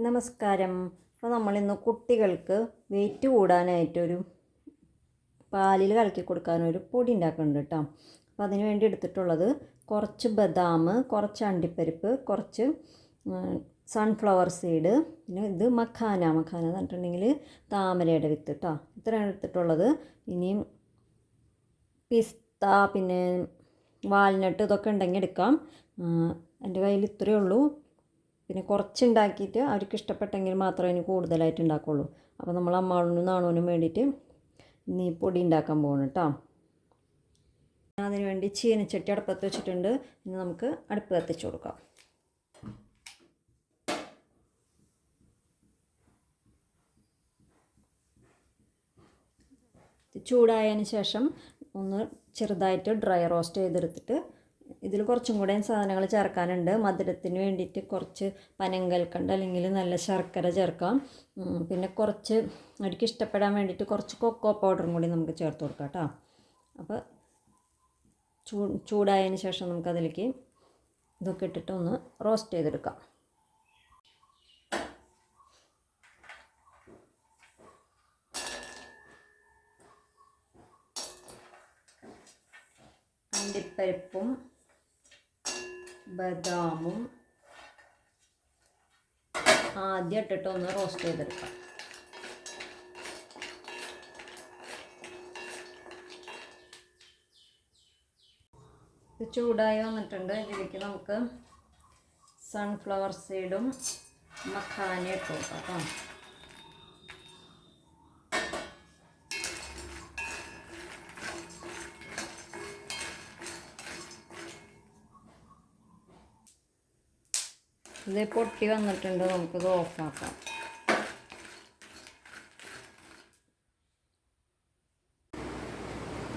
നമസ്കാരം. അപ്പോൾ നമ്മളിന്ന് കുട്ടികൾക്ക് വെയിറ്റ് കൂടാനായിട്ടൊരു പാലിൽ കലക്കി കൊടുക്കാനൊരു പൊടി ഉണ്ടാക്കുന്നുണ്ട് കേട്ടോ. അപ്പോൾ അതിന് വേണ്ടി എടുത്തിട്ടുള്ളത് കുറച്ച് ബദാം, കുറച്ച് അണ്ടിപ്പരിപ്പ്, കുറച്ച് സൺഫ്ലവർ സീഡ്, പിന്നെ ഇത് മഖാന എന്ന് പറഞ്ഞിട്ടുണ്ടെങ്കിൽ താമരയുടെ വിത്ത് കേട്ടോ. ഇത്രയാണ് എടുത്തിട്ടുള്ളത്. ഇനിയും പിസ്ത, പിന്നെ വാൽനട്ട്, ഇതൊക്കെ ഉണ്ടെങ്കിൽ എടുക്കാം. എൻ്റെ കയ്യിൽ ഇത്രയേ ഉള്ളൂ. പിന്നെ കുറച്ചുണ്ടാക്കിയിട്ട് അവർക്ക് ഇഷ്ടപ്പെട്ടെങ്കിൽ മാത്രമേ ഇനി കൂടുതലായിട്ട് ഉണ്ടാക്കുള്ളൂ. അപ്പോൾ നമ്മൾ അമ്മാവനും നാണൂനും വേണ്ടിയിട്ട് ഇനി പൊടി ഉണ്ടാക്കാൻ പോകണം കേട്ടോ. അതിന് വേണ്ടി ചീനച്ചട്ടി അടുപ്പത്ത് വെച്ചിട്ടുണ്ട്. ഇനി നമുക്ക് അടുപ്പ് കത്തിച്ച് കൊടുക്കാം. ചൂടായതിന് ശേഷം ഒന്ന് ചെറുതായിട്ട് ഡ്രൈ റോസ്റ്റ് ചെയ്തെടുത്തിട്ട് ഇതിൽ കുറച്ചും കൂടെ സാധനങ്ങൾ ചേർക്കാനുണ്ട്. മധുരത്തിന് വേണ്ടിയിട്ട് കുറച്ച് പനങ്കൽക്കണ്ട് അല്ലെങ്കിൽ നല്ല ശർക്കര ചേർക്കാം. പിന്നെ കുറച്ച് അവർക്ക് ഇഷ്ടപ്പെടാൻ വേണ്ടിയിട്ട് കുറച്ച് കൊക്കോ പൗഡറും കൂടി നമുക്ക് ചേർത്ത് കൊടുക്കാം കേട്ടോ. അപ്പോൾ ചൂടായതിന് ശേഷം നമുക്കതിലേക്ക് ഇതൊക്കെ ഇട്ടിട്ട് ഒന്ന് റോസ്റ്റ് ചെയ്തെടുക്കാം. അണ്ടിപ്പരിപ്പും ബദാമും ആദ്യം ഇട്ടിട്ട് ഒന്ന് റോസ്റ്റ് ചെയ്തെടുക്കാം. ഇത് ചൂടായി വന്നിട്ടുണ്ട്. ഇതിലേക്ക് നമുക്ക് സൺഫ്ലവർ സീഡും മഖാന ഇട്ട് കൊടുക്കാം കേട്ടോ. ഇത് പൊട്ടി വന്നിട്ടുണ്ട്. നമുക്കിത് ഓഫാക്കാം.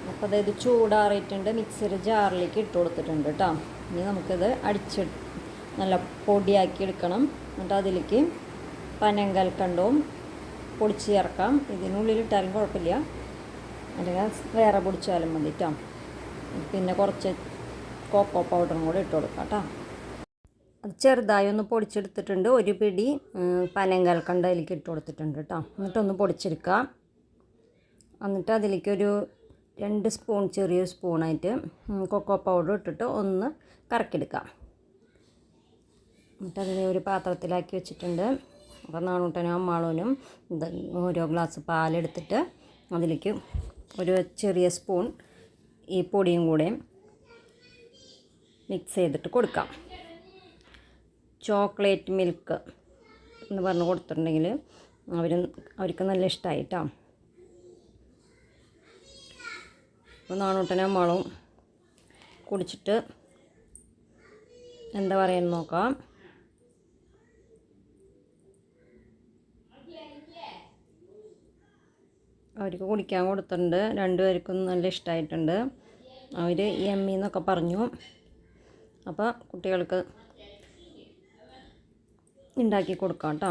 അപ്പോൾ അതായത് ചൂടാറിയിട്ടുണ്ട്. മിക്സിയുടെ ജാറിലേക്ക് ഇട്ട് കൊടുത്തിട്ടുണ്ട് കേട്ടോ. ഇനി നമുക്കിത് നല്ല പൊടിയാക്കി എടുക്കണം. എന്നിട്ട് അതിലേക്ക് പനങ്കൽക്കണ്ടവും പൊടിച്ച് ചേർക്കാം. ഇതിനുള്ളിലിട്ടാലും കുഴപ്പമില്ല, അല്ലെങ്കിൽ വേറെ പൊടിച്ചാലും മതി കേട്ടോ. പിന്നെ കുറച്ച് കൊക്കോ പൗഡറും കൂടി ഇട്ട് കൊടുക്കാം കേട്ടോ. അത് ചെറുതായി ഒന്ന് പൊടിച്ചെടുത്തിട്ടുണ്ട്. ഒരു പിടി പനങ്കൽക്കണ്ട് അതിലേക്ക് ഇട്ട് കൊടുത്തിട്ടുണ്ട് കേട്ടോ. എന്നിട്ടൊന്ന് പൊടിച്ചെടുക്കാം. എന്നിട്ട് അതിലേക്കൊരു 2 സ്പൂൺ, ചെറിയ സ്പൂണായിട്ട് കൊക്കോ പൗഡർ ഇട്ടിട്ട് ഒന്ന് കറക്കിയെടുക്കാം. എന്നിട്ട് അതിനെ ഒരു പാത്രത്തിലാക്കി വെച്ചിട്ടുണ്ട്. അപ്പോൾ നാണൂട്ടനും അമ്മാളൂനും ഓരോ ഗ്ലാസ് പാലെടുത്തിട്ട് അതിലേക്ക് ഒരു ചെറിയ സ്പൂൺ ഈ പൊടിയും കൂടെ മിക്സ് ചെയ്തിട്ട് കൊടുക്കാം. ചോക്ലേറ്റ് മിൽക്ക് എന്ന് പറഞ്ഞ് കൊടുത്തിട്ടുണ്ടെങ്കിൽ അവർക്ക് നല്ല ഇഷ്ടമായിട്ടോ. അപ്പോൾ നാണൂട്ടനും അമ്മാളും കുടിച്ചിട്ട് എന്താ പറയുന്നത് നോക്കാം. അവർക്ക് കുടിക്കാൻ കൊടുത്തിട്ടുണ്ട്. രണ്ടുപേർക്കും നല്ല ഇഷ്ടമായിട്ടുണ്ട്. അവർ യമ്മി എന്നൊക്കെ പറഞ്ഞു. അപ്പോൾ കുട്ടികൾക്ക് ഉണ്ടാക്കി കൊടുക്കാം കേട്ടോ.